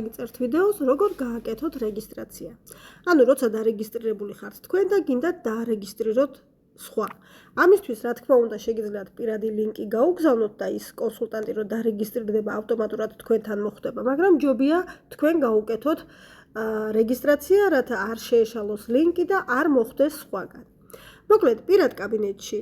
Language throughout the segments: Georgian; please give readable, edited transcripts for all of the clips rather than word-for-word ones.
გიწერთ ვიდეოს, როგორ გააკეთოთ რეგისტრაცია. ანუ როცა დარეგისტრირებული ხართ თქვენ და გინდათ დაარეგისტრიროთ სხვა. ამისთვის რა თქმა უნდა შეგიძლიათ პირადი ლინკი გაუგზავნოთ და ის კონსულტანტი რო დარეგისტრირდება ავტომატურად თქვენთან მოხდება, მაგრამ ჯობია თქვენ გაუკეთოთ რეგისტრაცია, რათა არ შეეშალოს ლინკი და არ მოხდეს სხვაგან. მოკლედ, პირად კაბინეტში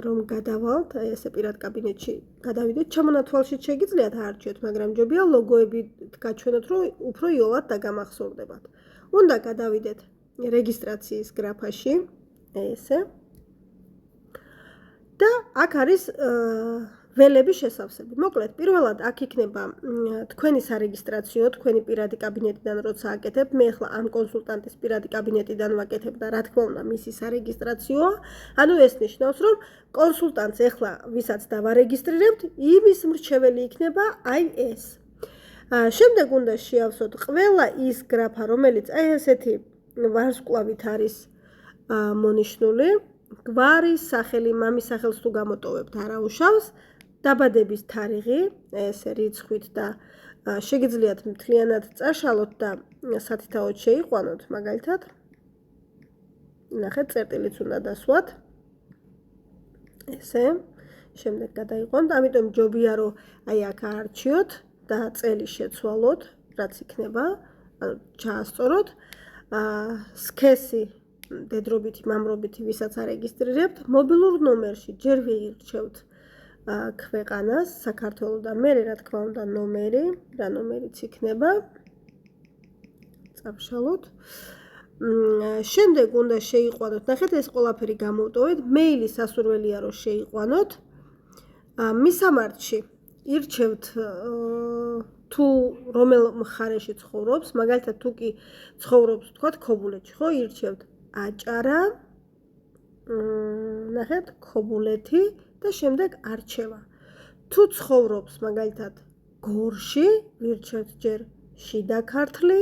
რომ გადავალთ, ესე პირად კაბინეტში გადავიდეთ, ჩამონათვალშიც შეგიძლიათ აარჩიოთ, მაგრამ ჯობია ლოგოები გაჩვენოთ, რომ უფრო იოლად დაგამახსოვრდებათ. უნდა გადავიდეთ რეგისტრაციის გრაფაში, ესე. და აქ არის ველების შესავსები. მოკლედ, პირველად აქ იქნება თქვენი სარეგისტრაციო, თქვენი პირადი კაბინეტიდან როცა აკეთებ, მე ახლა ამ კონსულტანტის პირადი კაბინეტიდან ვაკეთებ და რა თქმა უნდა, მისი სარეგისტრაციოა. ანუ ეს ნიშნავს, რომ კონსულტანტს ახლა ვისაც დავარეგისტრირებთ, იმის მრჩეველი იქნება აი ეს. შემდეგ უნდა შეავსოთ ყველა ის გრაფა, რომელიც აი ესეთი ვარსკვლავით არის მონიშნული. გვარი, სახელი, მამის სახელს თუ გამოტოვებთ, არა უშავს. დაბადების თარიღი, ესე რიცხვით და შეგიძლიათ მთლიანად წაშალოთ და სათითაოდ შეიყვანოთ, მაგალითად. ნახეთ, წერტილიც უნდა დასვათ. ესე. შემდეგ გადაიყვანოთ, ამიტომ ჯობია რომ აი აქ აარჩიოთ და წელი შეცვალოთ, რაც იქნება, ანუ ჩაასწოროთ. სქესი დედრობითი, მამრობითი, ვისაც არეგისტრირებთ, მობილურ ნომერში ჯერ ვირჩევთ ქვეყანას, საქართველოს და მე რა თქმა უნდა ნომერი, რა ნომერიც იქნება. წავშალოთ. შემდეგ უნდა შეიყვანოთ, ნახეთ ეს ყველაფერი გამოვტოვეთ, მეილი სასურველია რომ შეიყვანოთ. მისამართში ირჩევთ თუ რომელ მხარეში ცხოვრობს, მაგალითად თუ კი ცხოვრობს თქვათ ქობულეთში, ხო, ირჩევთ აჭარა, ნახეთ, ქობულეთი და შემდეგ არჩევა. თუ ცხოვრობს მაგალითად გორში, ვირჩევთ ჯერ შიდა ქართლი,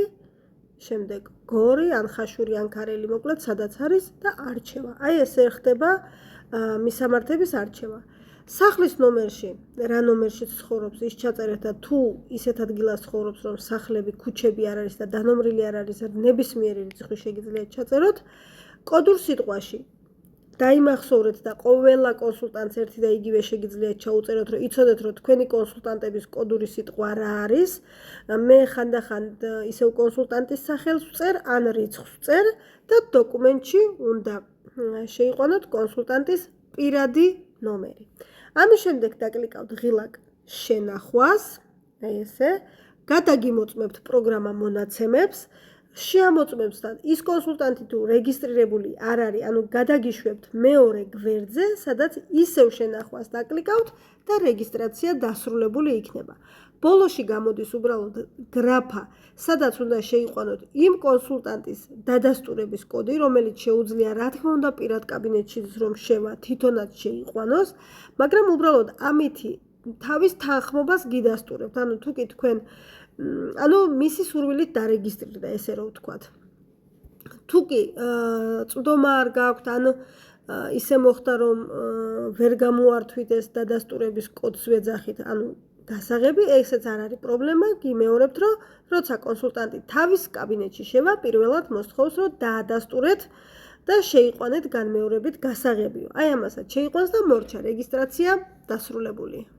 შემდეგ გორი, ან ხაშური, ან ქარელი, მოკლედ სადაც არის და არჩევა. აი ესე ხდება მისამართების არჩევა. სახლის ნომერში, რა ნომერშიც ცხოვრობს, ის ჩაწერეთ და თუ ისეთ ადგილას ცხოვრობს, რომ სახლები, ქუჩები არ არის და დანომრილი არ არის, ნებისმიერი რიცხვი შეგიძლიათ ჩაწეროთ. კოდურ სიტყვაში დაიმახსოვრეთ და ყველა კონსულტანტს ერთი და იგივე შეგიძლიათ ჩაუწეროთ, რომ იცოდეთ, რომ თქვენი კონსულტანტების კოდური სიტყვა რა არის. მე ხანდახან ისევ კონსულტანტის სახელს ვწერ, ან რიცხვს ვწერ და დოკუმენტში უნდა შეიყვანოთ კონსულტანტის პირადი ნომერი. ამის შემდეგ დაკლიკავთ ღილაკ შენახვას, აი ესე, გადაგიმოწმებთ პროგრამა მონაცემებს, შეამოწმებს და ის კონსულტანტი თუ რეგისტრირებული არ არის, ანუ გადაგიშვებთ მეორე გვერდზე, სადაც ისევ შენახვას დაკლიკავთ და რეგისტრაცია დასრულებული იქნება. ბოლოში გამოდის უბრალოდ გრაფა, სადაც უნდა შეიყვანოთ იმ კონსულტანტის დადასტურების კოდი, რომელიც შეუძლია რა თქმა უნდა პირად კაბინეტში რომ შევა თვითონაც შეიყვანოს, მაგრამ უბრალოდ ამითი თავის თანხმობას გიდასტურებთ. ანუ თუ კი თქვენ ანუ მისი სურვილით დარეგისტრირდა, ესე რომ ვთქვათ. თუ კი წვდომა არ გაქვთ, ანუ ისე მოხდა რომ ვერ გამოართვით ეს დადასტურების კოდს ვეძახით, ანუ გასაღები, ესეც არ არის პრობლემა, გიმეორებთ, რომ როცა კონსულტანტი თავის კაბინეტში შევა, პირველად მოსთხოვს, რომ დაადასტურეთ და შეიყვანეთ განმეორებით გასაღებიო. აი ამასაც შეიყვანს და მორჩა რეგისტრაცია დასრულებული.